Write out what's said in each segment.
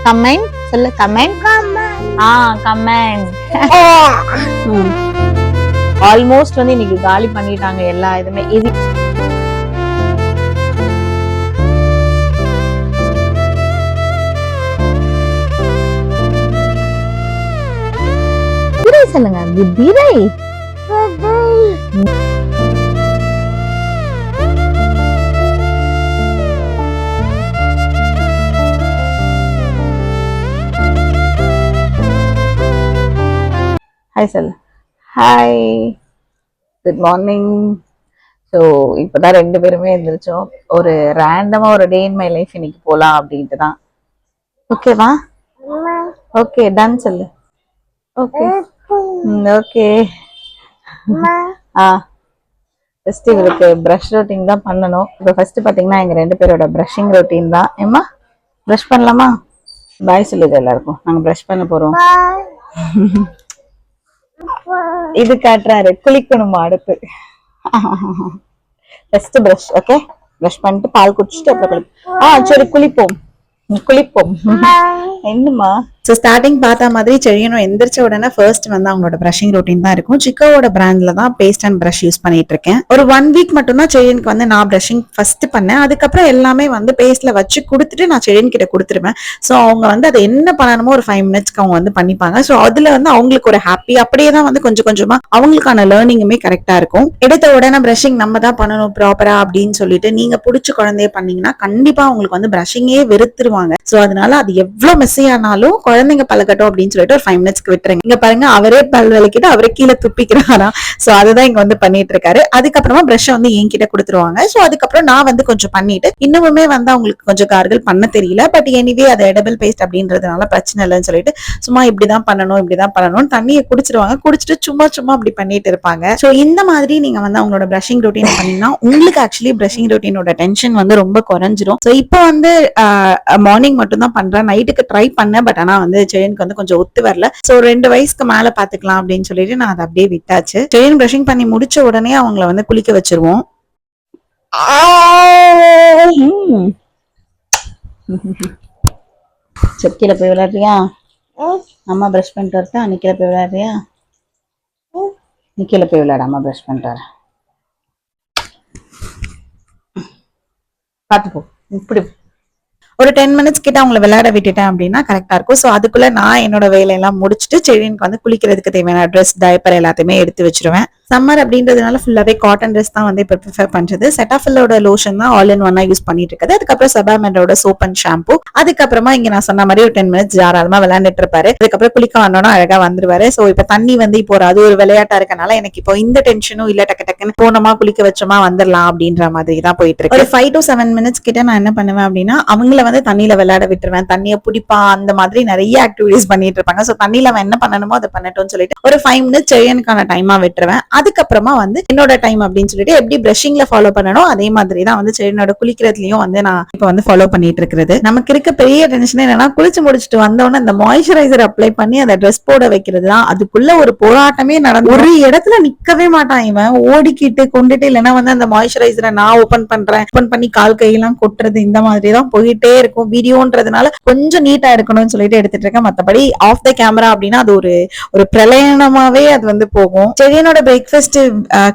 Comment சொல்லு, comment. Comment. Almost வந்து இன்னைக்கு காலி பண்ணிட்டாங்க எல்லா இதுமே. இது சொல்லுங்க, குதிரை. ஹாய் சொல்லு. Hi, good morning. ஸோ இப்போதான் 2 பேருமே எழுந்திரிச்சோம். ஒரு ரேண்டமா ஒரு டே இன் மை லைஃப் இன்னைக்கு போலாம் அப்படின்ட்டு தான். ஓகேவா? ஓகே, டன் சொல்லு. Okay okay. ஃபர்ஸ்ட் இவருக்கு ப்ரஷ் ரொட்டீன் தான் பண்ணணும். இப்போ ஃபர்ஸ்ட் பாத்தீங்கன்னா எங்க 2 பேரோட ப்ரஷிங் ரொட்டீன் தான். ஏம்மா ப்ரஷ் பண்ணலாமா? பாய் சொல்லுது எல்லாருக்கும். நாங்க ப்ரஷ் பண்ண போறோம். இது காட்டுறாரு, குளிக்கணுமா அடுத்து. First brush. ஓகே, ப்ரஷ் பண்ணிட்டு பால் குடிச்சிட்டு அப்புறம் சரி குளிப்போம். என்னமா? ஸோ ஸ்டார்டிங் பார்த்த மாதிரி செழியனும் எந்திரிச்ச உடனே ஃபர்ஸ்ட் வந்து அவங்களோட ப்ரஷிங் ரொட்டீன் தான் இருக்கும். சிக்கோவோட பிராண்ட்ல தான் பேஸ்ட் அண்ட் ப்ரஷ் யூஸ் பண்ணிட்டு இருக்கேன். ஒரு 1 வீக் மட்டும் தான் செழியனுக்கு வந்து நான் ப்ரஷிங் ஃபர்ஸ்ட் பண்ணேன். அதுக்கப்புறம் எல்லாமே வந்து பேஸ்ட்ல வச்சு கொடுத்துட்டு நான் செழியன் கிட்ட கொடுத்துருவேன். ஸோ அவங்க வந்து அதை என்ன பண்ணணுமோ ஒரு 5 மினிட்ஸ்க்கு அவங்க வந்து பண்ணிப்பாங்க. ஸோ அதுல வந்து அவங்களுக்கு ஒரு ஹாப்பி. அப்படியே தான் வந்து கொஞ்சம் கொஞ்சமா அவங்களுக்கான லேர்னிங்குமே கரெக்டா இருக்கும். எடுத்த உடனே ப்ரஷிங் நம்ம தான் பண்ணணும் ப்ராப்பரா அப்படின்னு சொல்லிட்டு நீங்க பிடிச்ச குழந்தைய பண்ணீங்கன்னா கண்டிப்பா அவங்களுக்கு வந்து ப்ரஷிங்கே வெறுத்துருவாங்க. ஸோ அதனால அது எவ்வளவு மெஸ்ஸி ஆனாலும் குழந்தைங்க பழகட்டும் அப்படின்னு சொல்லிட்டு ஒரு 5 மினிட்ஸ்க்கு விட்டுருங்க. இங்க பாருங்க, அவரே பல் விளக்கிட்டு அவரே கீழே துப்பிக்கிறாராம். சோ அதுதான் இங்க வந்து பண்ணிட்டு இருக்காரு. அதுக்கப்புறமா பிரஷ் வந்து என்கிட்ட கொடுத்துருவாங்க. சோ அதுக்கப்புறம் நான் வந்து கொஞ்சம் பண்ணிட்டு இன்னுமே வந்து அவங்களுக்கு கொஞ்சம் கார்கள் பண்ண தெரியல. பட் எனிவே அது எடபிள் பேஸ்ட் அப்படின்றதுனால பிரச்சனை இல்லைன்னு சொல்லிட்டு சும்மா இப்படிதான் பண்ணணும் தண்ணியை குடிச்சிருவாங்க. குடிச்சிட்டு சும்மா அப்படி பண்ணிட்டு இருப்பாங்க. சோ இந்த மாதிரி நீங்க வந்து அவங்களோட பிரஷிங் ரொட்டீன் பண்ணீங்கன்னா உங்களுக்கு ஆக்சுவலி பிரஷிங் ரொட்டீனோட டென்ஷன் வந்து ரொம்ப குறைஞ்சிரும். சோ இப்போ வந்து மார்னிங் மட்டும் தான் பண்றேன். நைட்டுக்கு ட்ரை பண்ணேன். பட் ஆனா வந்து செயினுக்கு வந்து கொஞ்சம் ஒத்து வரல. சோ 2 வயசுக்கு மேல பாத்துக்கலாம் அப்படின்னு சொல்லிட்டு நான் அதை அப்படியே விட்டாச்சு. செயின் பிரஷிங் பண்ணி முடிச்ச உடனே அவங்கள வந்து குளிக்க வச்சிருவோம். கீழே போய் விளையாடுறியா? அம்மா பிரஷ் பண்ணிட்டு வரட்டா? நீ கீழே போய் விளையாடுறியா? நீ கீழே போய் விளையாட, அம்மா பிரஷ் பண்ணிட்டு வர. பாத்துப்போ. இப்படி ஒரு 10 மினிட்ஸ் கிட்ட அவங்களை விளையாட விட்டுட்டேன் அப்படின்னா கரெக்டா இருக்கும். சோ அதுக்குள்ள நான் என்னோட வேலையெல்லாம் முடிச்சுட்டு செழியனுக்கு வந்து குளிக்கிறதுக்கு தேவையான ட்ரெஸ், டைப்பர் எல்லாத்தையுமே எடுத்து வச்சிருவேன். சம்மர் அப்படின்றதுனால ஃபுல்லாவே காட்டன் ட்ரெஸ் தான் வந்து இப்போ ப்ரிஃபர் பண்றது. செட்டாஃபிலோட லோஷன் தான் ஆல் இன் ஒன்னா யூஸ் பண்ணிட்டு இருக்குது. அதுக்கப்புறம் செபாமெண்டோட சோப் அண்ட் ஷாம்பு. அதுக்கப்புறமா இங்க நான் சொன்ன மாதிரி ஒரு 10 மினிட்ஸ் தாராளமா விளையாண்டுட்டு இருப்பாரு. அதுக்கப்புறம் குளிக்க வந்தோம்னா அழகா வந்துருவாரு. சோ இப்ப தண்ணி வந்து இப்போ அது ஒரு விளையாட்டா இருக்கனால எனக்கு இப்போ இந்த டென்ஷனும் இல்ல. டக்குன்னு போனோமா குளிக்க வச்சோமா வந்துடலாம் அப்படின்ற மாதிரி தான் போயிட்டு இருக்கு. ஒரு 5 to 7 மினிட்ஸ் கிட்ட நான் என்ன பண்ணுவேன் அப்படின்னா அவங்கள வந்து தண்ணியில விளையாட விட்டுருவேன். தண்ணியை பிடிப்பா, அந்த மாதிரி நிறைய ஆக்டிவிட்டிஸ் பண்ணிட்டு இருப்பாங்க. சோ தண்ணியில அவன் என்ன பண்ணணுமோ அதை பண்ணட்டும்னு சொல்லிட்டு ஒரு 5 மினிட்ஸ் செழியனுக்கான டைமா விட்டுருவேன். அதுக்கப்புறமா வந்து என்னோட டைம் அப்படின்னு சொல்லிட்டு எப்படி பிரஷிங்ல ஃபாலோ பண்ணணும் அதே மாதிரி தான் வந்து செழியனோட குளிக்கிறதுலயும் வந்து நான் இப்ப வந்து ஃபாலோ பண்ணிட்டு இருக்கிறது. நமக்கு இருக்க பெரிய டென்ஷன் என்னன்னா குளிச்சு முடிச்சுட்டு வந்தோடனே இந்த மாய்ஸ்சரைசர் அப்ளை பண்ணி அந்த ட்ரெஸ் போட வைக்கிறது தான். அதுக்குள்ள ஒரு போராட்டமே நடந்து ஒரு இடத்துல நிக்கவே மாட்டான் இவன். ஓடிக்கிட்டு கொண்டுட்டு இல்லைன்னா வந்து அந்த மாய்ஸ்சரைசரை நான் ஓபன் பண்ணி கால் கையெல்லாம் கொட்டுறது இந்த மாதிரி தான் போயிட்டே இருக்கும். வீடியோன்றதுனால கொஞ்சம் நீட்டா எடுக்கணும்னு சொல்லிட்டு எடுத்துட்டு இருக்கேன். மத்தபடி ஆஃப் த கேமரா அப்படின்னா அது ஒரு பிரளயனமாவே அது வந்து போகும். செழியனோட பிரேக்ஃபாஸ்ட்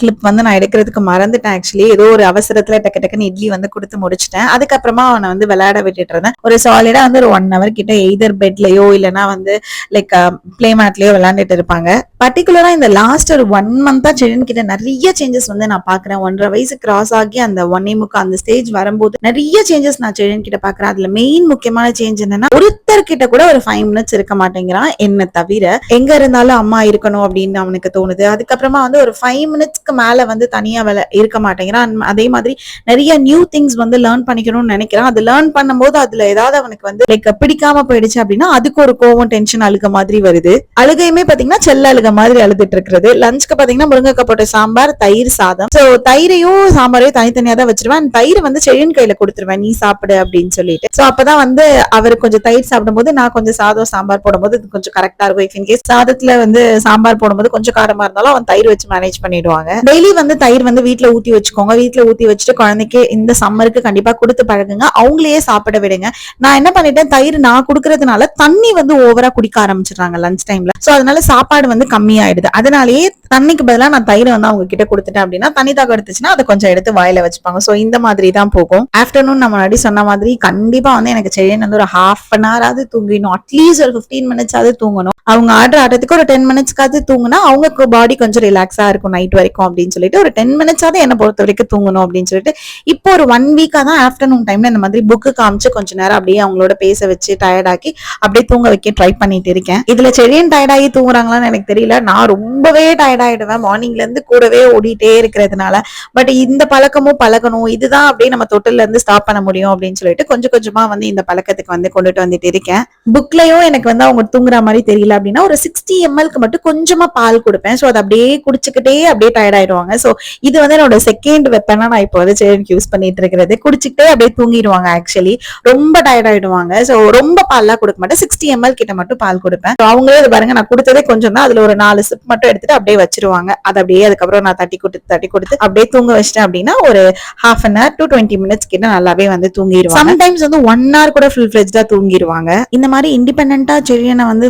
கிளிப் வந்து நான் எடுக்கிறதுக்கு மறந்துட்டேன். ஆக்சுவலி ஏதோ ஒரு அவசரத்துல டக்குன்னு இட்லி வந்து கொடுத்து முடிச்சிட்டேன். அதுக்கப்புறமா அவனை வந்து விளையாட விட்டுட்டு இருந்தேன். ஒரு சாலிடா வந்து ஒரு 1 hour கிட்ட எய்தர் பெட்லயோ இல்லைன்னா வந்து லைக் பிளே மேட்லயோ விளையாண்டுட்டு இருப்பாங்க. பர்டிகுலரா இந்த லாஸ்ட் ஒரு 1 மந்தா செழியன் கிட்ட நிறைய சேஞ்சஸ் வந்து நான் பாக்குறேன். 1.5 வயசு கிராஸ் ஆகி அந்த 1.25 அந்த ஸ்டேஜ் வரும்போது நிறைய சேஞ்சஸ் நான் செழியன் கிட்ட பாக்குறேன். அதுல மெயின் முக்கியமான சேஞ்ச் என்னன்னா ஒருத்தர் கிட்ட கூட ஒரு 5 மினிட்ஸ் இருக்க மாட்டேங்கிறான். என்ன தவிர எங்க இருந்தாலும் அம்மா இருக்கணும் அப்படின்னு அவனுக்கு தோணுது. அதுக்கப்புறமா வந்து ஒரு 5 மினிட்ஸ்க்கு மேல வந்து தனியா இருக்க மாட்டேங்கிறான். அதே மாதிரி நிறைய நியூ திங்ஸ் வந்து லேர்ன் பண்ணிக்கணும்னு நினைக்கிறான். அது லேர்ன் பண்ணும்போது அதுல ஏதாவது அவனுக்கு வந்து லைக் பிடிக்காம போயிடுச்சு அப்படின்னா அதுக்கு ஒரு கோவம், டென்ஷன், அழுக மாதிரி வருது. அழுகையுமே பாத்தீங்கன்னா செல்ல அழுக மாதிரி அழுதுட்டு இருக்கிறது. லஞ்சுக்கு பாத்தீங்கன்னா முருங்கைக்காய் போட்ட சாம்பார், தயிர் சாதம். சோ தயிரையும் சாம்பாரையும் தனித்தனியா தான் வச்சிருவேன். தயிர் வந்து செழியன் கையில கொடுத்துருவேன், நீ சாப்பிடு அப்படின்னு சொல்லிட்டு. சோ அப்பதான் வந்து அவர் கொஞ்சம் தயிர் சாப்பிடும் போது நான் கொஞ்சம் சாதம் சாம்பார் போடும்போது கொஞ்சம் கரெக்டா இருக்கும். இன்கேஸ் சாதத்துல வந்து சாம்பார் போடும்போது கொஞ்சம் காரமா இருந்தாலும் அவன் தயிர் வச்சு மேனேஜ் பண்ணிடுவாங்க. டெய்லி வந்து தயிர் வந்து வீட்டுல ஊத்தி வச்சுக்கோங்க. வீட்டுல ஊத்தி வச்சுட்டு குழந்தைக்கு இந்த சம்மருக்கு கண்டிப்பா கொடுத்து பழகுங்க. அவங்களையே சாப்பிட விடுங்க. நான் என்ன பண்ணிட்டேன், தயிர் நான் குடுக்கறதுனால தண்ணி வந்து ஓவரா குடிக்க ஆரம்பிச்சிடுறாங்க லஞ்ச் டைம்ல. சோ அதனால சாப்பாடு வந்து கம்மியாயிடுது. அதனாலேயே தண்ணிக்கு பதிலா நான் தயிர் வந்து அவங்க கிட்ட கொடுத்துட்டேன் அப்படின்னா தண்ணி தாக எடுத்துச்சுன்னா அதை கொஞ்சம் எடுத்து வாயில வச்சுப்பாங்க. சோ இந்த மாதிரி தான் போகும். ஆஃப்டர்நூன் நம்ம முன்னாடி சொன்ன மாதிரி கண்டிப்பா வந்து எனக்கு செழியன் வந்து ஒரு ஹாஃப் அன் ஹவர் ஆகுது தூங்கிடணும். அட்லீஸ்ட் ஒரு 15 மினிட்ஸ் ஆகுது தூங்கணும். அவங்க ஆடுறதுக்கு ஒரு 10 மினிட்ஸ்க்காவது தூங்கினா அவங்க பாடி கொஞ்சம் ரிலாக்ஸா இருக்கும் நைட் வரைக்கும் அப்படின்னு சொல்லிட்டு ஒரு 10 மினிட்ஸ் ஆகுது என்ன பொறுத்த வரைக்கும் தூங்கணும் அப்படின்னு சொல்லிட்டு இப்போ ஒரு 1 வீக்கா தான் ஆஃப்டர்நூன் டைம்ல இந்த மாதிரி புக்கு காமிச்சு கொஞ்ச நேரம் அப்படியே அவங்களோட பேச வச்சு டயர்டாக்கி அப்படியே தூங்க வைக்க ட்ரை பண்ணிட்டு இருக்கேன். இதுல செழியன் டயர்டாகி தூங்குறாங்களான்னு எனக்கு தெரியல. நான் ரொம்பவே டயர்ட் ஆயிடுவேன் மார்னிங்ல இருந்து கூடவே ஓடிட்டே இருக்கிறதுனால. பட் இந்த பழக்கமும் பழகணும், இதுதான் அப்படியே நம்ம தொட்டில இருந்து ஸ்டாப் பண்ண முடியும் அப்படின்னு சொல்லிட்டு கொஞ்சம் கொஞ்சமா வந்து இந்த பழக்கத்துக்கு வந்து கொண்டுட்டு வந்துட்டு இருக்கேன். புக்லயும் எனக்கு வந்து அவங்க தூங்குற மாதிரி தெரியல அப்படின்னா ஒரு 60 ml மட்டும் கொஞ்சமா பால் கொடுப்பேன். சோ அதை அப்படியே குடிச்சுக்கிட்டே அப்படியே டயர்ட் ஆயிடுவாங்க. சோ இது வந்து என்னோட செகண்ட் வெப்பனா நான் இப்போ வந்து செழியனுக்கு யூஸ் பண்ணிட்டு இருக்கிறது. குடிச்சுக்கிட்டே அப்படியே தூங்கிடுவாங்க. ஆக்சுவலி ரொம்ப டயர்ட் ஆயிடுவாங்க. சோ ரொம்ப பால்லாம் கொடுக்க மாட்டேன். 60 ml கிட்ட மட்டும் பால் கொடுப்பேன். அவங்களே இது பாருங்க, நான் கொடுத்ததே கொஞ்சம் தான், அதுல ஒரு 4 சிப் மட்டும் எடுத்துட்டு அப்படியே வச்சிருவாங்க. அது அப்படியே அதுக்கப்புறம் நான் தட்டி கொடுத்து அப்படியே தூங்க வச்சிட்டேன் அப்படின்னா ஒரு half an hour to 20 minutes கிட்ட நல்லாவே வந்து தூங்கிடுவாங்க. சம்டைம்ஸ் வந்து 1 hour கூட ஃபுல் ஃபிளெஜ்டா தூங்கிடுவாங்க. இந்த மாதிரி இண்டிபெண்டன்டா செழியனை வந்து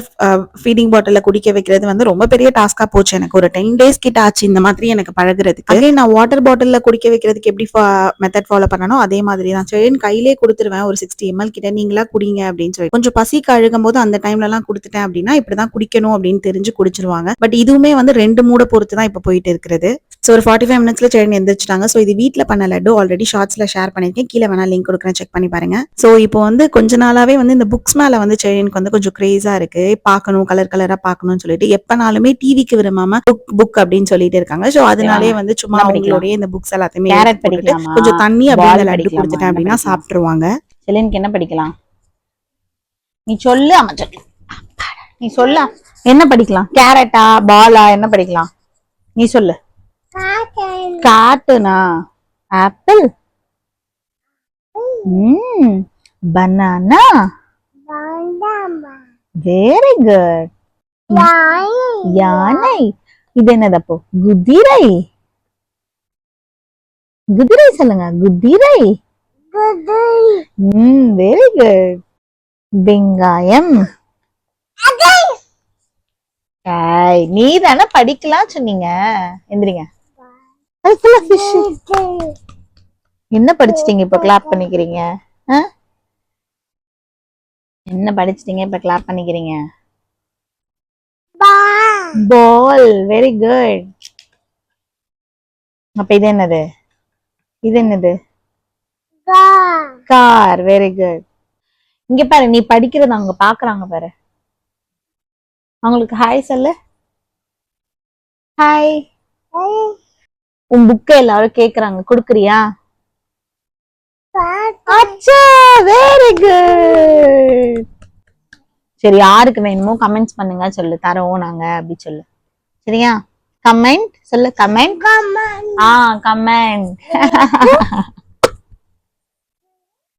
ஃபீடிங் பாட்டில குடிக்க வைக்கிறது வந்து ரொம்ப பெரிய டாஸ்கா போச்சு. எனக்கு ஒரு 10 days கிட்ட ஆச்சு இந்த மாதிரி எனக்கு பழகுறதுக்கு. அதே நான் வாட்டர் பாட்டில குடிக்க வைக்கிறதுக்கு எப்படி மெத்தட் ஃபாலோ பண்ணணும் அதே மாதிரி தான் செழியன் கையிலே கொடுத்துருவேன். ஒரு 60 ml கிட்ட நீங்களா குடிங்க அப்படின்னு சொல்லி கொஞ்சம் பசிக்கு அழுகும் போது அந்த டைம்ல எல்லாம் கொடுத்துட்டேன் அப்படின்னா இப்படிதான் குடிக்கணும் அப்படின்னு தெரிஞ்சு குடிச்சிருவாங்க. பட் இதுவுமே வந்து 2 மூட பொறுத்து தான் இப்ப போயிட்டு இருக்கிறது. சோ ஒரு 45 மினிட்ஸ்ல செழியன் எந்திரிச்சிட்டாங்க. சோ இது வீட்ல பண்ண லட்டு ஆல்ரெடி ஷார்ட்ஸ்ல ஷேர் பண்ணிருக்கேன். கீழே வேணா லிங்க் கொடுக்குறேன், செக் பண்ணி பாருங்க. சோ இப்போ வந்து கொஞ்ச நாளாவே வந்து இந்த புக்ஸ் மேல வந்து செழியனுக்கு வந்து கொஞ்சம் கிரேஸா இருக்கு. பார்க்கணும், கலர் கலரா பார்க்கணும்னு சொல்லிட்டு எப்பனாலுமே டிவிக்கு விரும்பாம புக் அப்படின்னு சொல்லிட்டு இருக்காங்க. சோ அதனாலே வந்து சும்மா அவங்களோடய இந்த புக்ஸ் எல்லாத்தையுமே கொஞ்சம் தண்ணி அப்படியே லட்டு கொடுத்துட்டேன் அப்படின்னா சாப்பிட்டுருவாங்க. செழியனுக்கு என்ன படிக்கலாம் நீ சொல்லு. அம்மா சொல்லு, நீ சொல்ல என்ன படிக்கலாம்? கேரட்டா பாலா என்ன படிக்கலாம் நீ சொல்லு. காட்டுனா ஆப்பிள், பனானா, வெரி குட். யானை, இது என்னதப்போ? குதிரை. குதிரை சொல்லுங்க, குதிரை. Very good. வெங்காயம். நீ தானே படிக்கலாம் சொன்னீங்க. எந்திரிங்க. என்ன படிச்சிட்டீங்க இப்ப கிளாப் பண்ணிக்கிறீங்க? என்ன படிச்சிட்டீங்க இப்ப கிளாப் பண்ணிக்கிறீங்க? பால். Very good. அப்ப இது என்னது? இது என்னது? கார். Very good. இங்க பாரு, நீ படிக்கிறத அவங்க பாக்குறாங்க பாரு. அவங்களுக்கு ஹாய் சொல்லு. ஹாய். உன் புக்க எல்லாரும் கேக்குறாங்க, குடுக்குறியா? அச்சா, வெரி குட். சரி, யாருக்கு வேணுமோ கமெண்ட்ஸ் பண்ணுங்க சொல்லு, தரோம் நாங்க அப்படி சொல்லு. சரியா? கமெண்ட் சொல்லு. கமெண்ட். கமெண்ட்.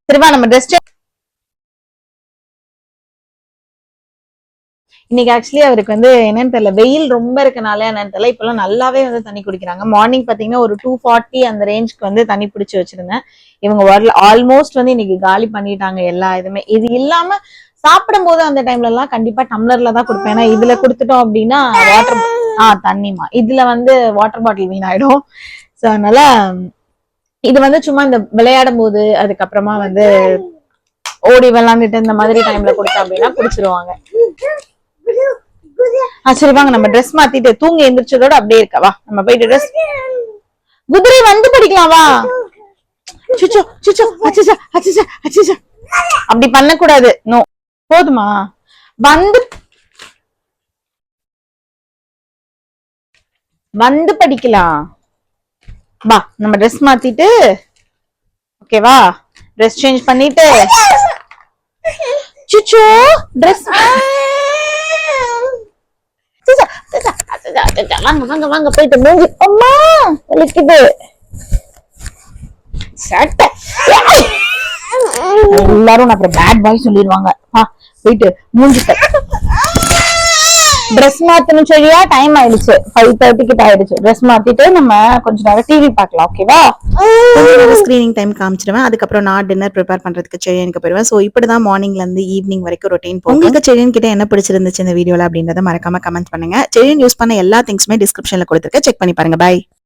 சரிவா, நம்ம ட்ரெஸ் இன்னைக்கு ஆக்சுவலி அவருக்கு வந்து என்னன்னு தெரியல, வெயில் ரொம்ப இருக்கனால என்னன்னு தெரியல, இப்பெல்லாம் நல்லாவே வந்து தண்ணி குடிக்கிறாங்க. மார்னிங் பாத்தீங்கன்னா ஒரு 240 அந்த ரேஞ்சுக்கு வந்து தண்ணி பிடிச்சி வச்சிருந்தேன். இவங்க ஆல்மோஸ்ட் வந்து இன்னைக்கு காலி பண்ணிட்டாங்க எல்லா இதுமே. இது இல்லாம சாப்பிடும் போது அந்த டைம்ல எல்லாம் கண்டிப்பா டம்ளர்ல தான் கொடுப்பேன். ஏன்னா இதுல கொடுத்துட்டோம் அப்படின்னா வாட்டர் தண்ணிமா இதுல வந்து வாட்டர் பாட்டில் வீணாயிடும். சோ அதனால இது வந்து சும்மா இந்த விளையாடும் போது அதுக்கப்புறமா வந்து ஓடி விளாண்டுட்டு இந்த மாதிரி டைம்ல கொடுத்தோம் அப்படின்னா குடிச்சிருவாங்க. சரி வாங்க, நம்ம ட்ரெஸ் மாத்திட்டு தூங்கி எந்திரிச்சதோட அப்படியே இருக்கவா, நம்ம போயிட்டு ட்ரெஸ். குதிரை வந்து படிக்கலாம் வா. சுச்சோ சுச்சோ, அச்சச்சா அச்சச்சா அச்சச்சா, அப்படி பண்ண கூடாது. நோ, போதுமா? வந்து படிக்கலாம் வா. நம்ம ட்ரெஸ் மாத்திட்டு ஓகேவா, ட்ரெஸ் சேஞ்ச் பண்ணிட்டு சுச்சோ ட்ரெஸ் வாங்க வாங்க வாங்க போயிட்டு மூஞ்சி. அம்மா வலிக்குது. எல்லாரும் அப்புறம் பேட் பாய் சொல்லிடுவாங்க. போயிட்டு மூஞ்சி ட்ரெஸ் மாத்தணும் சரியா, டைம் ஆயிடுச்சு, 5:30 கிட்ட ஆயிடுச்சு. ட்ரெஸ் மாத்திட்டு நம்ம கொஞ்ச நேரம் டிவி பார்க்கலாம், ஓகேவா? ஸ்கிரீனிங் டைம் காமிச்சிடுவேன். அதுக்கப்புறம் நான் டின்னர் ப்ரிப்பேர் பண்றதுக்கு செடியனுக்கு போயிடுவேன். ஸோ இப்படிதான் மார்னிங்ல இருந்து ஈவினிங் வரைக்கும் ரொட்டீன் போகும். உங்களுக்கு செடியன் கிட்ட என்ன பிடிச்சிருந்துச்சு இந்த வீடியோல அப்படின்றத மறக்காம கமெண்ட் பண்ணுங்க. செடியன் யூஸ் பண்ண எல்லா திங்ஸுமே டிஸ்கிரிப்ஷன்ல கொடுத்துருக்கேன், செக் பண்ணி பாருங்க. பை.